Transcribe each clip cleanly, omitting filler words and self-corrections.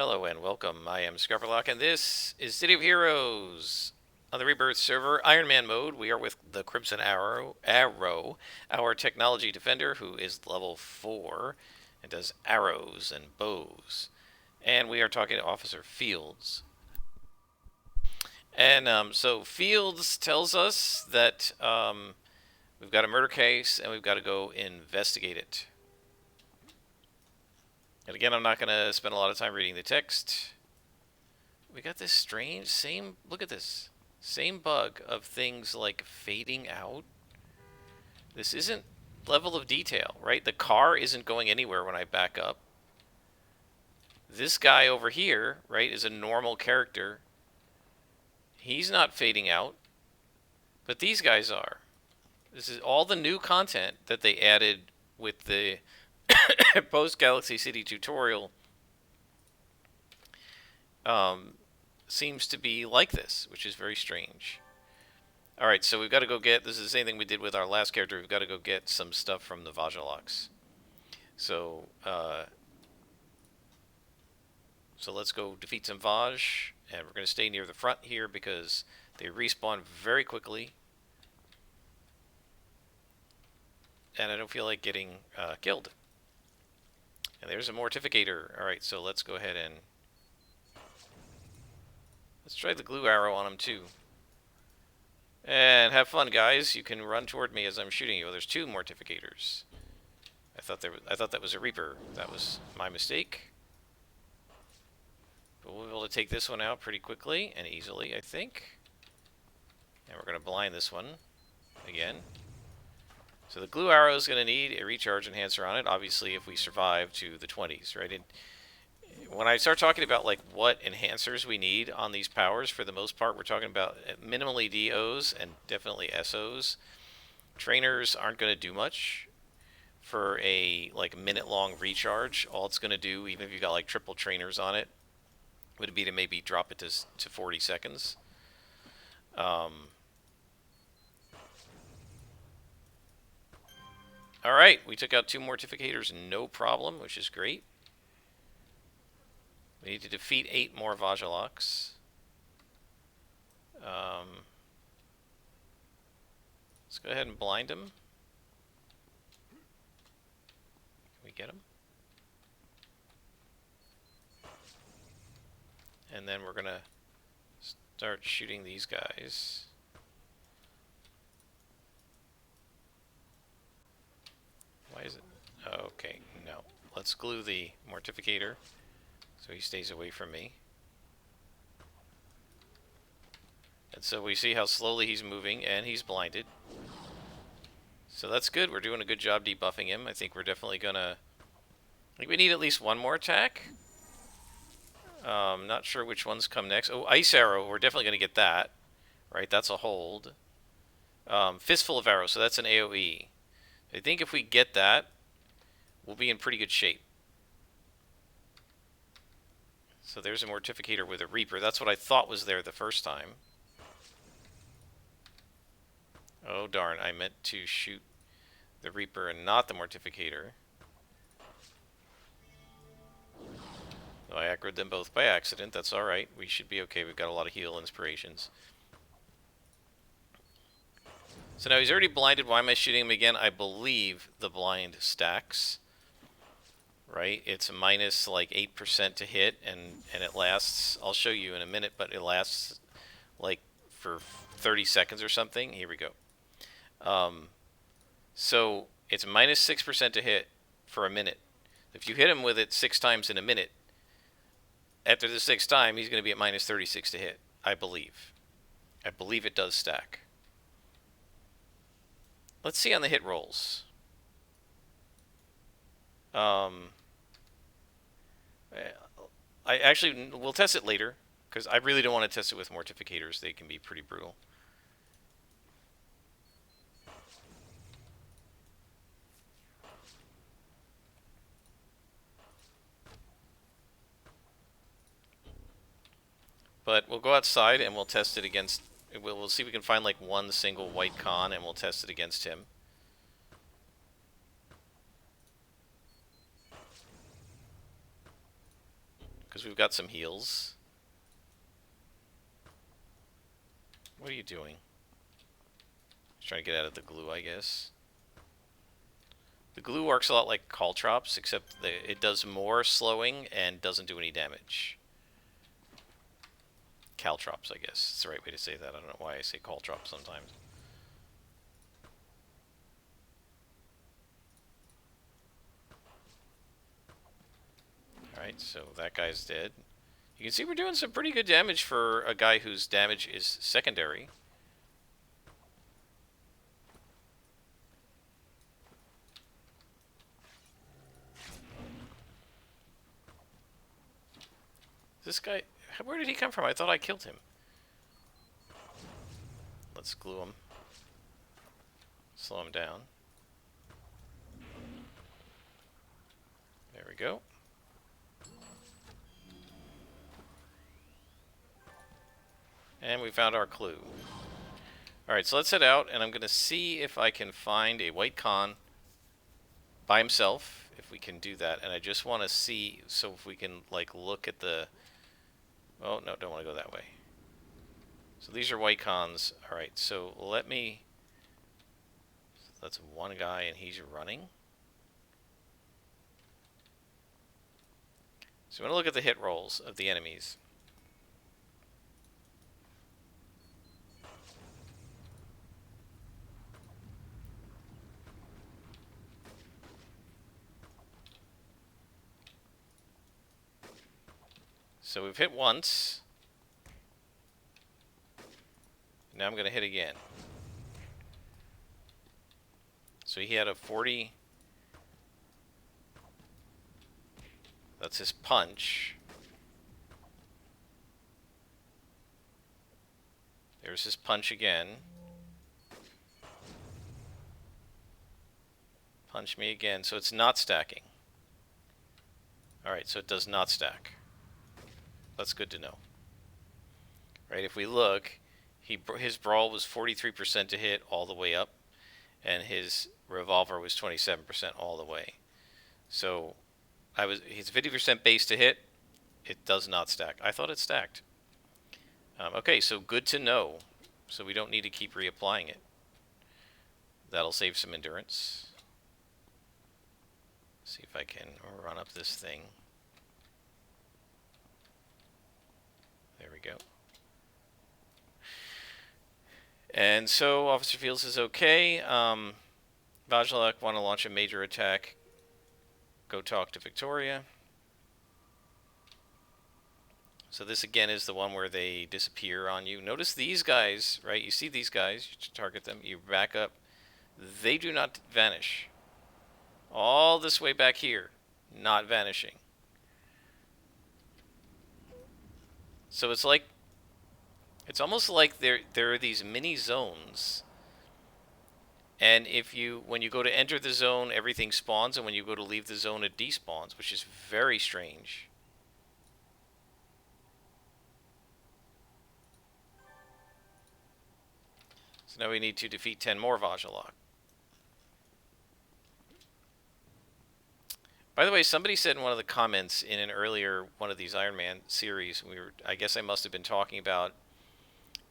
Hello and welcome. I am Scarperlock, and this is City of Heroes on the Rebirth server, Iron Man mode. We are with the Crimson Arrow, our technology defender, who is level 4 and does arrows and bows. And we are talking to Officer Fields. And so Fields tells us that we've got a murder case and we've got to go investigate it. And again, I'm not going to spend a lot of time reading the text. We got this strange, look at this. Same bug of things like fading out. This isn't level of detail, right? The car isn't going anywhere when I back up. This guy over here, right, is a normal character. He's not fading out, but these guys are. This is all the new content that they added with the post Galaxy City tutorial. Seems to be like this, which is very strange. Alright, so we've got to go get, this is the same thing we did with our last character, we've got to go get some stuff from the Vajaloks. So let's go defeat some Vaj, and we're going to stay near the front here because they respawn very quickly. And I don't feel like getting killed. And there's a Mortificator. Alright, so let's go ahead and let's try the glue arrow on him too. And have fun, guys. You can run toward me as I'm shooting you. Well, there's two Mortificators. I thought that was a Reaper. That was my mistake. But we'll be able to take this one out pretty quickly and easily, I think. And we're going to blind this one again. So the glue arrow is going to need a recharge enhancer on it, obviously, if we survive to the 20s, right? When I start talking about like what enhancers we need on these powers, for the most part, we're talking about minimally DOs and definitely SOs. Trainers aren't going to do much for a like minute-long recharge. All it's going to do, even if you've got like triple trainers on it, would be to maybe drop it to 40 seconds. Alright, we took out two Mortificators, no problem, which is great. We need to defeat 8 more Vajaloks. Let's go ahead and blind him. Can we get him? And then we're going to start shooting these guys. Why is it? Okay, no. Let's glue the Mortificator so he stays away from me. And so we see how slowly he's moving, and he's blinded. So that's good. We're doing a good job debuffing him. I think we're definitely gonna... I think we need at least one more attack. Not sure which ones come next. Oh, Ice Arrow. We're definitely gonna get that. Right, that's a hold. Fistful of Arrows, so that's an AoE. I think if we get that, we'll be in pretty good shape. So there's a Mortificator with a Reaper. That's what I thought was there the first time. Oh darn, I meant to shoot the Reaper and not the Mortificator. So I aggroed them both by accident. That's alright. We should be okay. We've got a lot of heal inspirations. So now he's already blinded. Why am I shooting him again? I believe the blind stacks. Right? It's a minus like 8% to hit, and it lasts, I'll show you in a minute, but it lasts like for 30 seconds or something. Here we go. So it's minus 6% to hit for a minute. If you hit him with it 6 times in a minute, after the 6th time, he's going to be at minus 36 to hit, I believe. I believe it does stack. Let's see on the hit rolls. We'll test it later, because I really don't want to test it with Mortificators. They can be pretty brutal. But we'll go outside and we'll test it against... We'll see if we can find like one single white con, and we'll test it against him. because we've got some heals. What are you doing? Just trying to get out of the glue, I guess. The glue works a lot like caltrops, except it does more slowing and doesn't do any damage. Caltrops, I guess. It's the right way to say that. I don't know why I say caltrops sometimes. Alright, so that guy's dead. You can see we're doing some pretty good damage for a guy whose damage is secondary. This guy, where did he come from? I thought I killed him. Let's glue him. Slow him down. There we go. And we found our clue. Alright, so let's head out, and I'm going to see if I can find a white con by himself, if we can do that. And I just want to see, so if we can, like, look at the... Oh, no, don't want to go that way. So these are white cons. Alright, so let me... That's one guy, and he's running. So I'm going to look at the hit rolls of the enemies. So we've hit once. Now I'm going to hit again. So he had a 40. That's his punch. There's his punch again. Punch me again. So it's not stacking. Alright, so it does not stack. That's good to know. Right, if we look, his brawl was 43% to hit all the way up, and his revolver was 27% all the way. So he's 50% base to hit. It does not stack. I thought it stacked. Okay, so good to know. So we don't need to keep reapplying it. That'll save some endurance. See if I can run up this thing. There we go. And so Officer Fields is okay. Vajlak want to launch a major attack. Go talk to Victoria. So this again is the one where they disappear on you. Notice these guys, right? You see these guys, you target them, you back up. They do not vanish. All this way back here, not vanishing. So it's like, it's almost like there are these mini zones. And when you go to enter the zone, everything spawns, and when you go to leave the zone, it despawns, which is very strange. So now we need to defeat 10 more Vajlak. By the way, somebody said in one of the comments in an earlier one of these Iron Man series, I guess I must have been talking about,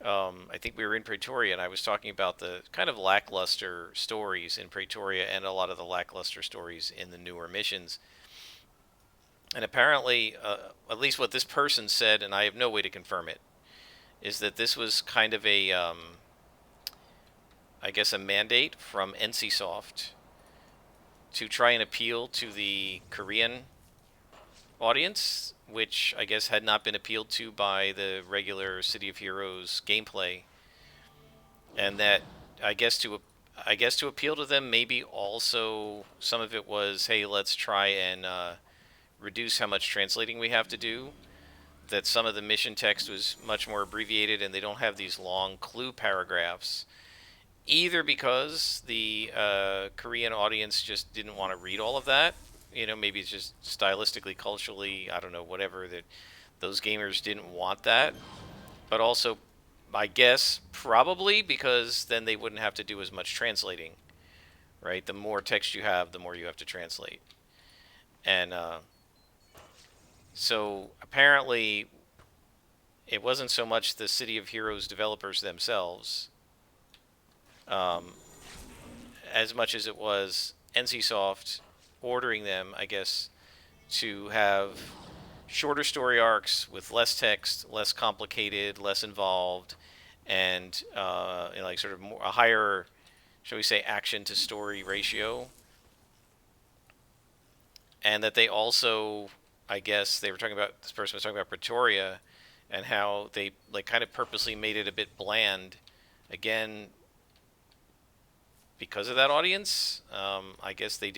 I think we were in Pretoria, and I was talking about the kind of lackluster stories in Pretoria and a lot of the lackluster stories in the newer missions. And apparently, at least what this person said, and I have no way to confirm it, is that this was kind of a, I guess, a mandate from NCSoft to try and appeal to the Korean audience, which I guess had not been appealed to by the regular City of Heroes gameplay, and that I guess to appeal to them, maybe also some of it was, hey, let's try and reduce how much translating we have to do. That some of the mission text was much more abbreviated, and they don't have these long clue paragraphs. Either because the Korean audience just didn't want to read all of that, maybe it's just stylistically, culturally, I don't know, whatever, that those gamers didn't want that. But also, I guess, probably because then they wouldn't have to do as much translating, right? The more text you have, the more you have to translate. And So apparently, it wasn't so much the City of Heroes developers themselves, um, as much as it was NCSoft ordering them, I guess, to have shorter story arcs with less text, less complicated, less involved, and like sort of more, a higher, shall we say, action to story ratio. And that they also, I guess, they were talking about, this person was talking about Pretoria, and how they like kind of purposely made it a bit bland, again because of that audience. I guess they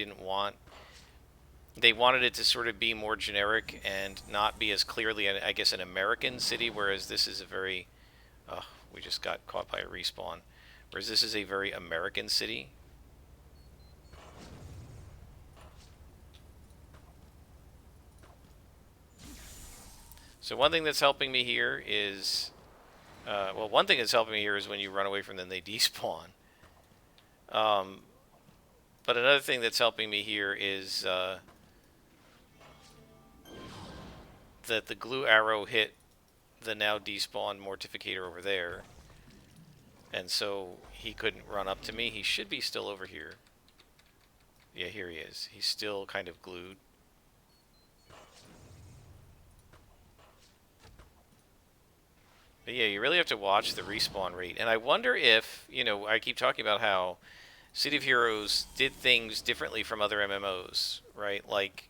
wanted it to sort of be more generic and not be as clearly, I guess, an American city, whereas this is a very, we just got caught by a respawn, whereas this is a very American city. So one thing that's helping me here is, well, one thing that's helping me here is when you run away from them, they despawn. Um, but another thing that's helping me here is that the glue arrow hit the now despawned mortificator over there. And so he couldn't run up to me. He should be still over here. Yeah, here he is. He's still kind of glued. But yeah, you really have to watch the respawn rate. And I wonder if, I keep talking about how City of Heroes did things differently from other MMOs, right? Like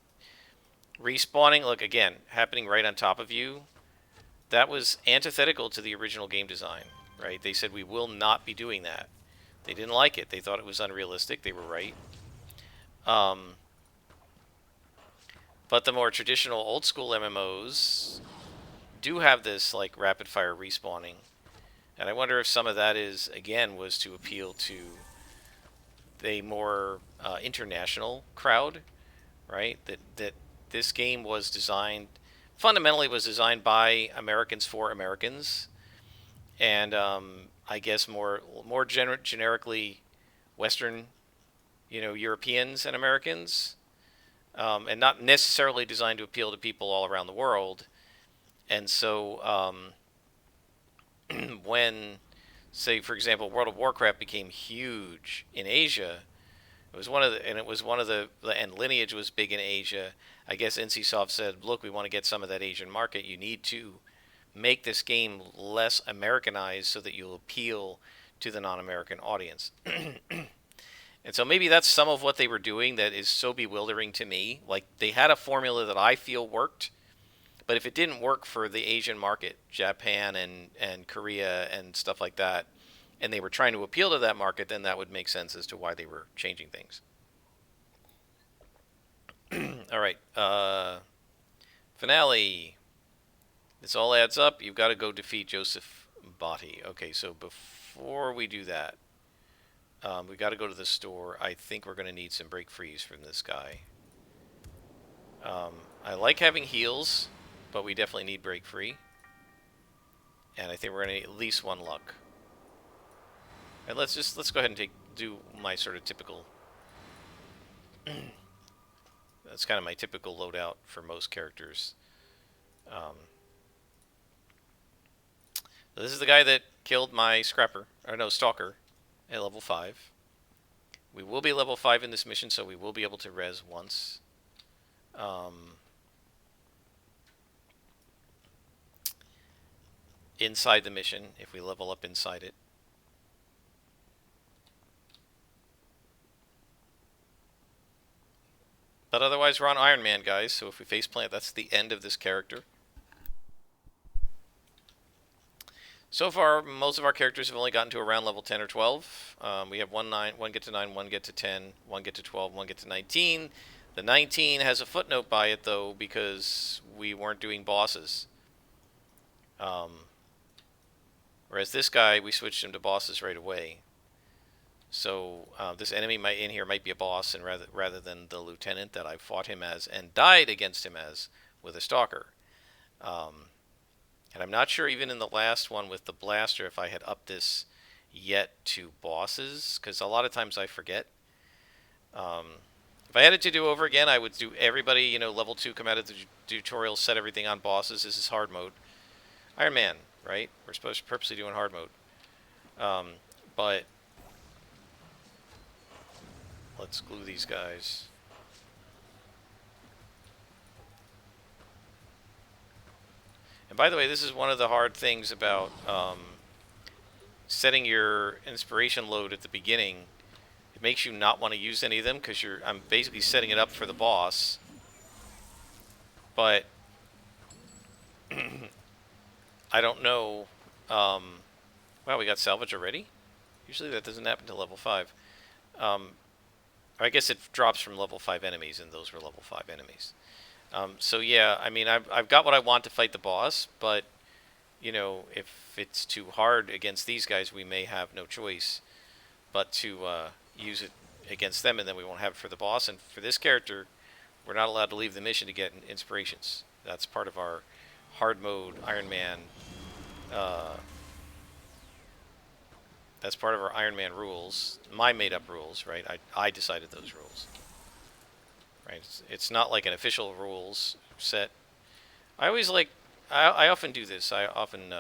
respawning, look, again, happening right on top of you. That was antithetical to the original game design, right? They said we will not be doing that. They didn't like it. They thought it was unrealistic. They were right. Um, but the more traditional old school MMOs do have this like rapid fire respawning. And I wonder if some of that is, again, was to appeal to a more international crowd, right? That this game was designed, fundamentally was designed by Americans for Americans, and I guess more generically Western, Europeans and Americans, and not necessarily designed to appeal to people all around the world. And so when, say, for example, World of Warcraft became huge in Asia, and Lineage was big in Asia. I guess NCSoft said, look, we want to get some of that Asian market. You need to make this game less Americanized so that you'll appeal to the non-American audience. And so maybe that's some of what they were doing that is so bewildering to me. Like, they had a formula that I feel worked, but if it didn't work for the Asian market, Japan and Korea and stuff like that, and they were trying to appeal to that market, then that would make sense as to why they were changing things. All right. Finale. This all adds up. You've got to go defeat Joseph Botti. Okay, so before we do that, we got to go to the store. I think we're going to need some break freeze from this guy. I like having heals, but we definitely need break free. And I think we're going to need at least one luck. And let's go ahead and do my sort of typical. That's kind of my typical loadout for most characters. So this is the guy that killed my stalker at level 5. We will be level 5 in this mission, so we will be able to res once. Inside the mission, if we level up inside it. But otherwise, we're on Iron Man, guys, so if we faceplant, that's the end of this character. So far, most of our characters have only gotten to around level 10 or 12. We have one get to 9, one get to 10, one get to 12, one get to 19. The 19 has a footnote by it, though, because we weren't doing bosses. Whereas this guy, we switched him to bosses right away. So this enemy in here might be a boss, and rather than the lieutenant that I fought him as and died against him as with a stalker. And I'm not sure even in the last one with the blaster if I had upped this yet to bosses, because a lot of times I forget. If I had it to do over again, I would do everybody, level 2, come out of the tutorial, set everything on bosses. This is hard mode. Iron Man, right? We're supposed to purposely doing hard mode. But let's glue these guys. And by the way, this is one of the hard things about setting your inspiration load at the beginning. It makes you not want to use any of them because I'm basically setting it up for the boss. But I don't know. Wow, we got salvage already? Usually that doesn't happen to level 5. I guess it drops from level 5 enemies, and those were level 5 enemies. So yeah, I mean, I've got what I want to fight the boss, but, if it's too hard against these guys, we may have no choice but to use it against them, and then we won't have it for the boss. And for this character, we're not allowed to leave the mission to get inspirations. That's part of our hard mode Iron Man. That's part of our Iron Man rules. My made-up rules, right? I decided those rules. Right? It's not like an official rules set. I always like. I often do this. I often.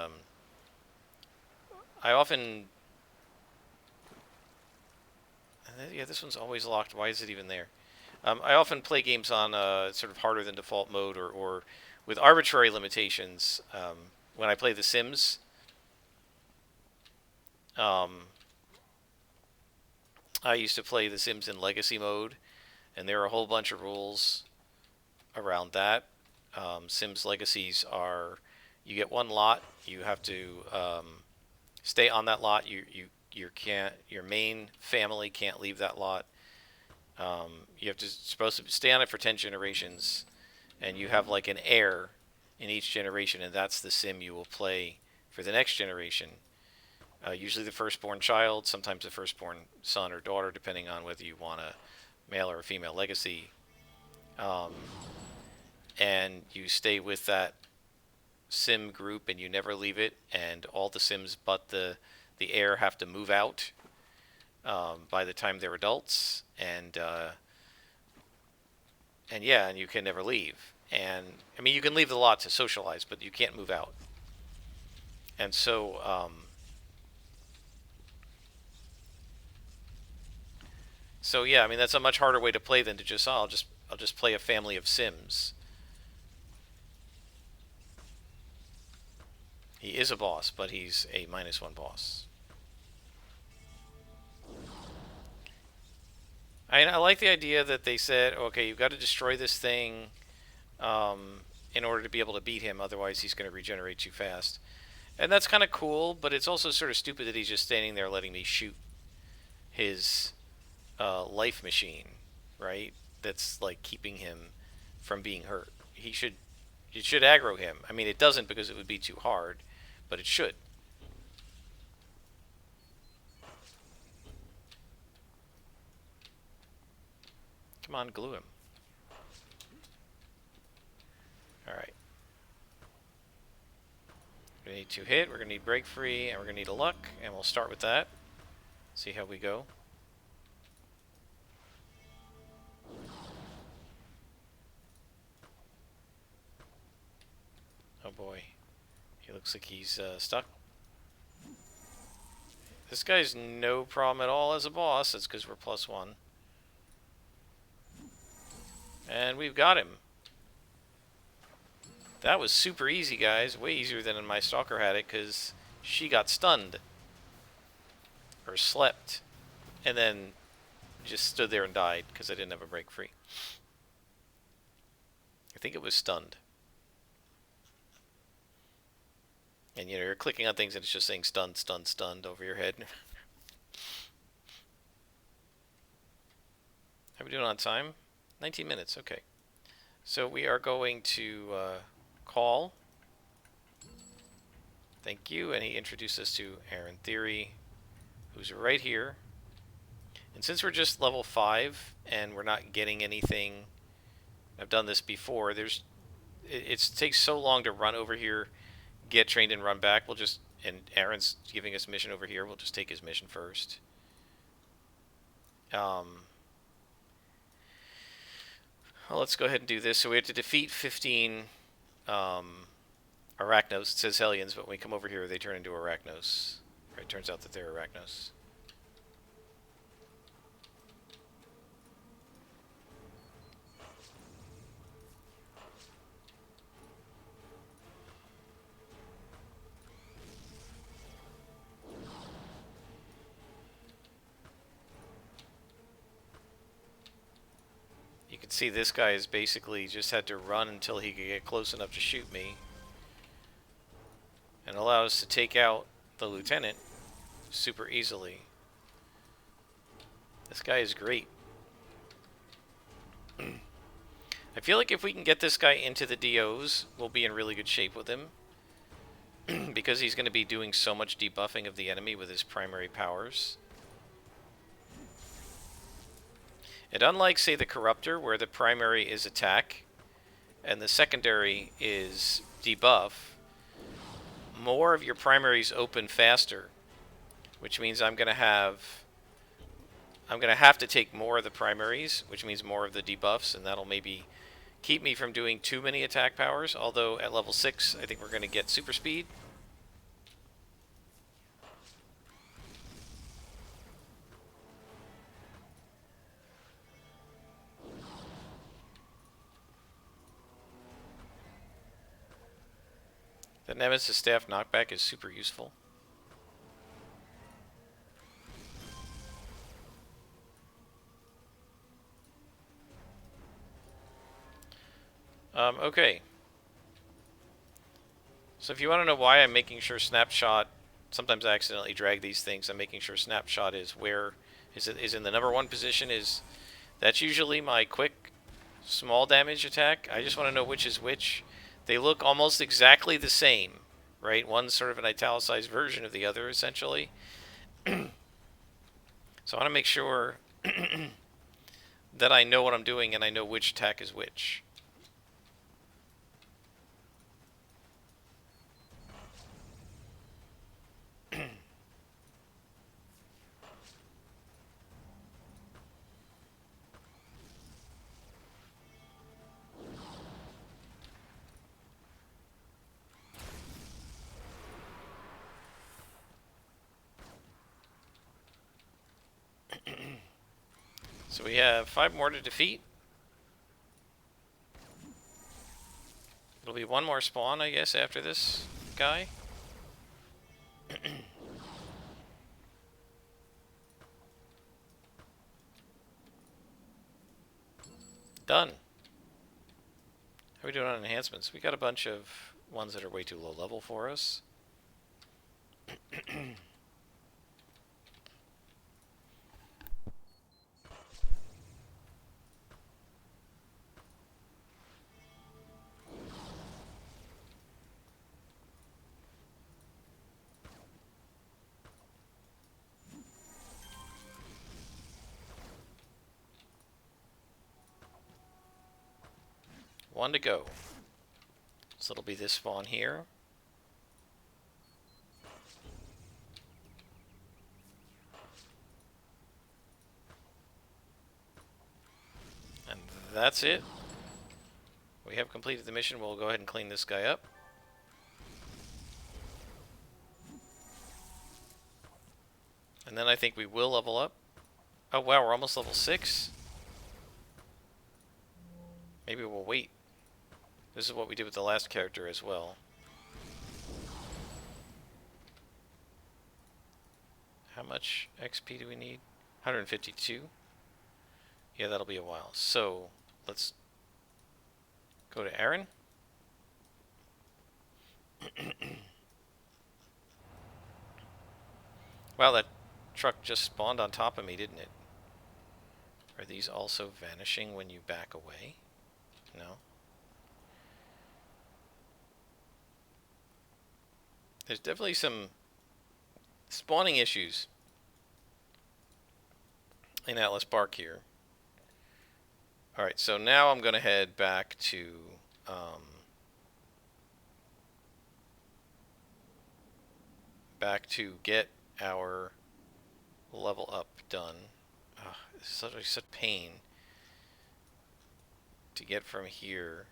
Yeah, this one's always locked. Why is it even there? I often play games on sort of harder than default mode or with arbitrary limitations. When I play The Sims, I used to play The Sims in Legacy mode, and there are a whole bunch of rules around that. Sims Legacies are, you get one lot, you have to stay on that lot. Your main family can't leave that lot. You have to supposed to stay on it for 10 generations, and you have like an heir in each generation, and that's the sim you will play for the next generation. Usually the firstborn child, sometimes the firstborn son or daughter, depending on whether you want a male or a female legacy. And you stay with that sim group, and you never leave it, and all the sims but the heir have to move out by the time they're adults, and yeah, and you can never leave. And I mean, you can leave the lot to socialize, but you can't move out. And so so yeah, I mean, that's a much harder way to play than to just I'll just play a family of sims. He is a boss, but he's a -1 boss. I like the idea that they said, okay, you've got to destroy this thing in order to be able to beat him, otherwise he's going to regenerate too fast. And that's kind of cool, but it's also sort of stupid that he's just standing there letting me shoot his life machine, right? That's like keeping him from being hurt. It should aggro him. I mean, it doesn't because it would be too hard, but it should. Come on, glue him. Alright. We're going to need 2 hit, we're going to need break free, and we're going to need a luck, and we'll start with that. See how we go. Oh boy. He looks like he's stuck. This guy's no problem at all as a boss. That's because we're +1. And we've got him. That was super easy, guys. Way easier than my stalker had it, because she got stunned. Or slept. And then just stood there and died, because I didn't have a break free. I think it was stunned. And you're clicking on things and it's just saying stunned, stunned, stunned over your head. How are we doing on time? 19 minutes, okay. So we are going to call. Thank you. And he introduced us to Aaron Theory, who's right here. And since we're just level 5 and we're not getting anything, I've done this before, it takes so long to run over here, get trained and run back. And Aaron's giving us a mission over here. We'll just take his mission first. Well, let's go ahead and do this. So we have to defeat 15 Arachnos. It says Hellions, but when we come over here, they turn into Arachnos. Right, turns out that they're Arachnos. You can see this guy has basically just had to run until he could get close enough to shoot me. And allow us to take out the lieutenant super easily. This guy is great. I feel like if we can get this guy into the DOs, we'll be in really good shape with him. Because he's going to be doing so much debuffing of the enemy with his primary powers. And unlike, say, the Corruptor, where the primary is attack, and the secondary is debuff, more of your primaries open faster, which means I'm going to have to take more of the primaries, which means more of the debuffs, and that'll maybe keep me from doing too many attack powers, although at level 6, I think we're going to get super speed. The Nemesis Staff knockback is super useful. Okay. So if you want to know why I'm making sure Snapshot, sometimes I accidentally drag these things, I'm making sure Snapshot is where, is in the number 1 position, that's usually my quick, small damage attack. I just want to know which is which. They look almost exactly the same, right? One's sort of an italicized version of the other, essentially. So I want to make sure that I know what I'm doing and I know which attack is which. So we have 5 more to defeat. It'll be 1 more spawn, I guess, after this guy. Done. How are we doing on enhancements? We got a bunch of ones that are way too low level for us. One to go. So it'll be this spawn here. And that's it. We have completed the mission. We'll go ahead and clean this guy up. And then I think we will level up. Oh wow, we're almost level 6. Maybe we'll wait. This is what we did with the last character as well. How much XP do we need? 152. Yeah, that'll be a while. So, let's go to Aaron. Wow, that truck just spawned on top of me, didn't it? Are these also vanishing when you back away? No. There's definitely some spawning issues in Atlas Park here. Alright, so now I'm going to head back to get our level up done. This is such pain to get from here,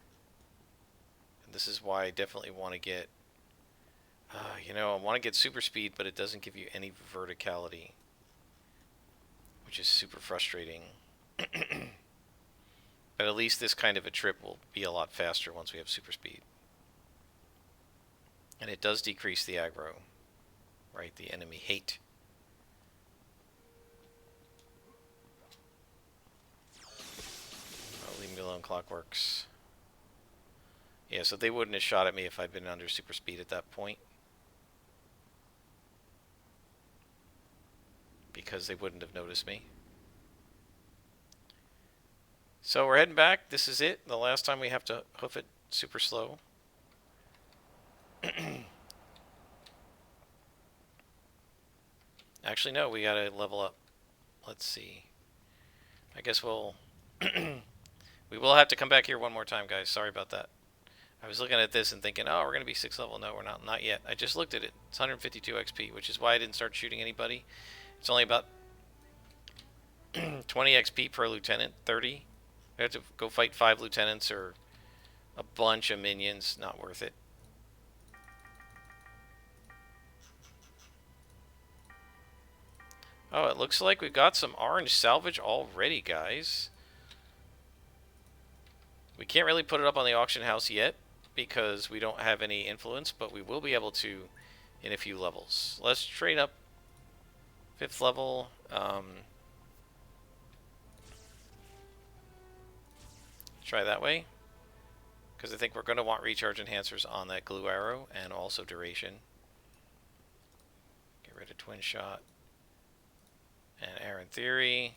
and this is why I definitely want to get, you know, I want to get super speed, but it doesn't give you any verticality, which is super frustrating. But at least this kind of a trip will be a lot faster once we have super speed. And it does decrease the aggro, right? The enemy hate. Oh, leave me alone, Clockworks. Yeah, so they wouldn't have shot at me if I'd been under super speed at that point. Because they wouldn't have noticed me. So we're heading back. This is it. The last time we have to hoof it super slow. Actually, no, we gotta level up. Let's see. I guess we'll... we will have to come back here one more time, guys. Sorry about that. I was looking at this and thinking, oh, we're going to be 6th level. No, we're not. Not yet. I just looked at it. It's 152 XP, which is why I didn't start shooting anybody. It's only about 20 XP per lieutenant. 30. We have to go fight 5 lieutenants or a bunch of minions. Not worth it. Oh, it looks like we've got some orange salvage already, guys. We can't really put it up on the auction house yet because we don't have any influence, but we will be able to in a few levels. Let's trade up 5th level. Try that way, because I think we're going to want recharge enhancers on that glue arrow and also duration. Get rid of twin shot and air in theory.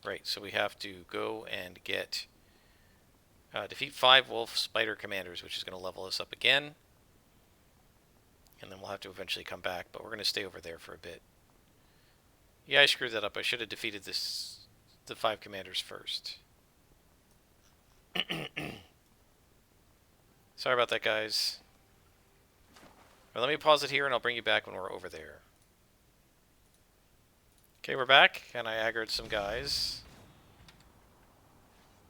Right, so we have to go and get defeat 5 wolf spider commanders, which is going to level us up again, and then we'll have to eventually come back, but we're going to stay over there for a bit. Yeah, I screwed that up. I should have defeated the 5 commanders first. Sorry about that, guys. Well, let me pause it here and I'll bring you back when we're over there. Okay, we're back, and I aggroed some guys.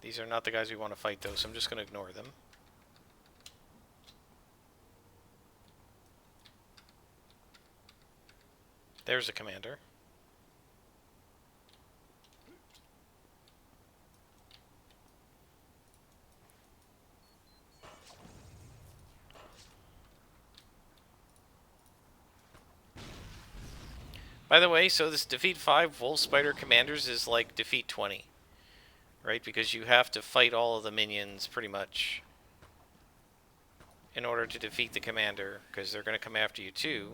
These are not the guys we want to fight, though, so I'm just going to ignore them. There's a commander. By the way, so this defeat 5 wolf spider commanders is like defeat 20. Right? Because you have to fight all of the minions, pretty much, in order to defeat the commander, because they're going to come after you, too.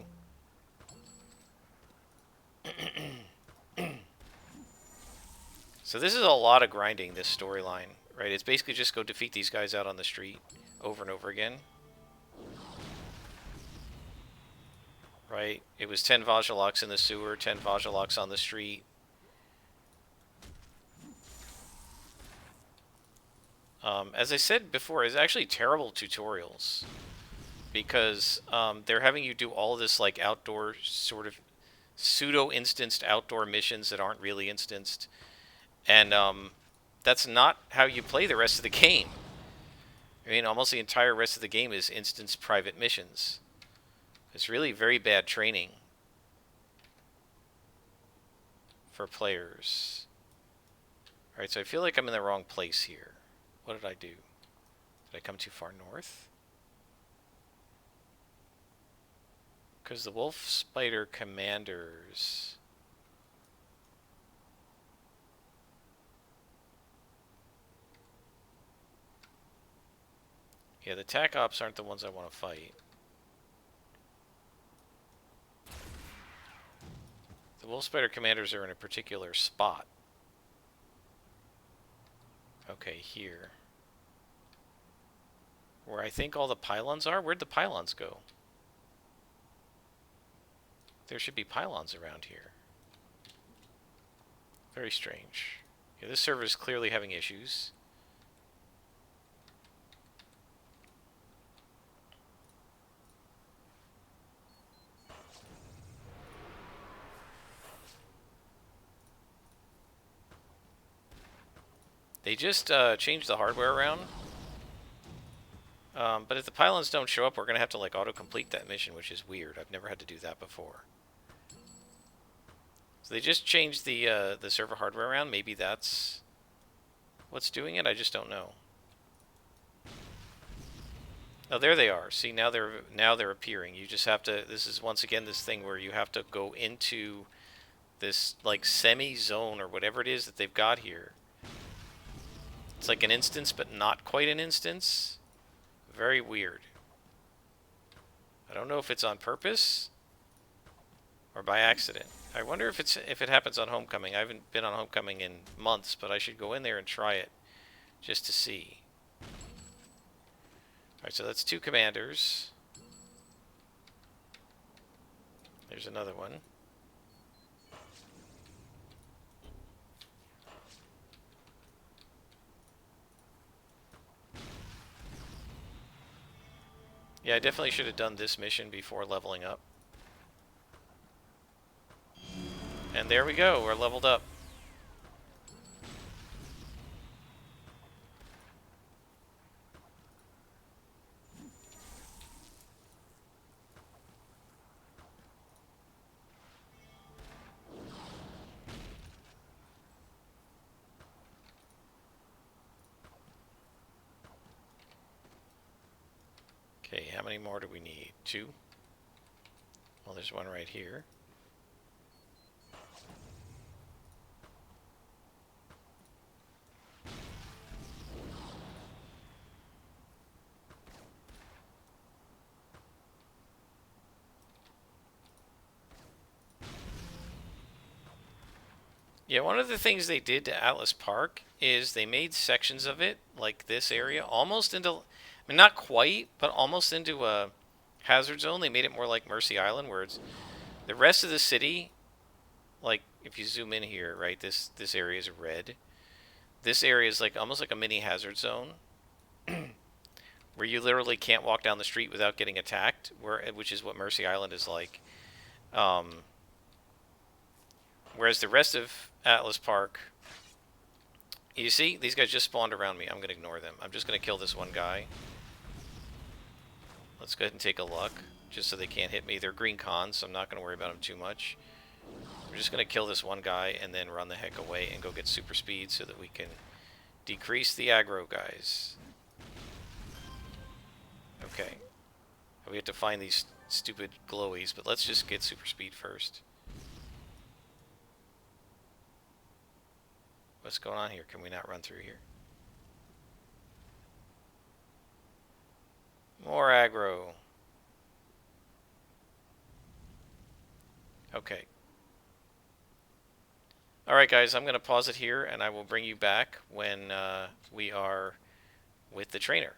So this is a lot of grinding, this storyline, right? It's basically just go defeat these guys out on the street over and over again. Right? It was 10 Vajaloks in the sewer, 10 Vajaloks on the street. As I said before, it's actually terrible tutorials. Because they're having you do all this like outdoor sort of pseudo-instanced outdoor missions that aren't really instanced. And that's not how you play the rest of the game. I mean, almost the entire rest of the game is instanced private missions. It's really very bad training for players. Alright, so I feel like I'm in the wrong place here. What did I do? Did I come too far north? Because the wolf spider commanders... Yeah, the tac ops aren't the ones I want to fight. The wolf spider commanders are in a particular spot. Okay, here. Where I think all the pylons are? Where'd the pylons go? There should be pylons around here. Very strange. Yeah, this server is clearly having issues. They just changed the hardware around. But if the pylons don't show up, we're going to have to like auto-complete that mission, which is weird. I've never had to do that before. So they just changed the server hardware around. Maybe that's what's doing it. I just don't know. Oh, there they are. See, now they're appearing. You just have to. This is once again this thing where you have to go into this like semi-zone or whatever it is that they've got here. It's like an instance, but not quite an instance. Very weird. I don't know if it's on purpose or by accident. I wonder if it happens on Homecoming. I haven't been on Homecoming in months, but I should go in there and try it just to see. Alright, so that's 2 commanders. There's another one. Yeah, I definitely should have done this mission before leveling up. And there we go, we're leveled up. Okay, how many more do we need? 2? Well, there's one right here. Yeah, one of the things they did to Atlas Park is they made sections of it, like this area, almost into, I mean, not quite, but almost into a hazard zone. They made it more like Mercy Island, where it's the rest of the city, like if you zoom in here, right, this area is red. This area is like almost like a mini hazard zone, where you literally can't walk down the street without getting attacked, which is what Mercy Island is like. Whereas the rest of Atlas Park, you see, these guys just spawned around me. I'm going to ignore them. I'm just going to kill this one guy. Let's go ahead and take a luck, just so they can't hit me. They're green cons, so I'm not going to worry about them too much. We're just going to kill this one guy and then run the heck away and go get super speed so that we can decrease the aggro guys. Okay. We have to find these stupid glowies, but let's just get super speed first. What's going on here? Can we not run through here? More aggro. Okay. Alright guys, I'm going to pause it here and I will bring you back when we are with the trainer.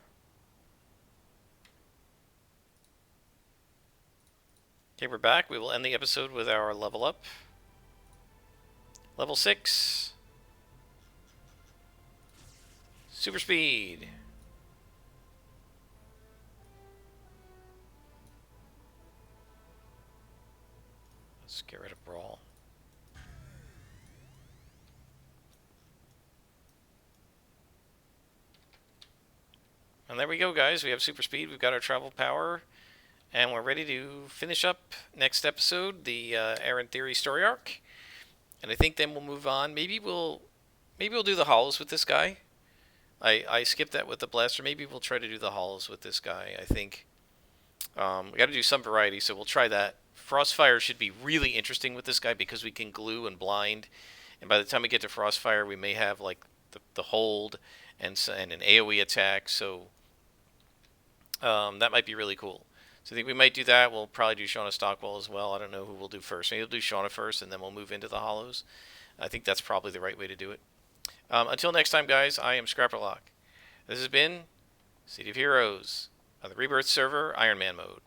Okay, we're back. We will end the episode with our level up. Level 6. Super speed. Let's get rid of brawl. And there we go, guys. We have super speed. We've got our travel power. And we're ready to finish up next episode, the Aaron Theory story arc. And I think then we'll move on. Maybe we'll do the hollows with this guy. I skipped that with the blaster. Maybe we'll try to do the hollows with this guy. I think we got to do some variety, so we'll try that. Frostfire should be really interesting with this guy because we can glue and blind. And by the time we get to Frostfire, we may have like the hold and an AoE attack. So that might be really cool. So I think we might do that. We'll probably do Shauna Stockwell as well. I don't know who we'll do first. Maybe we'll do Shauna first, and then we'll move into the hollows. I think that's probably the right way to do it. Until next time, guys, I am Scrapperlock. This has been City of Heroes on the Rebirth server, Iron Man mode.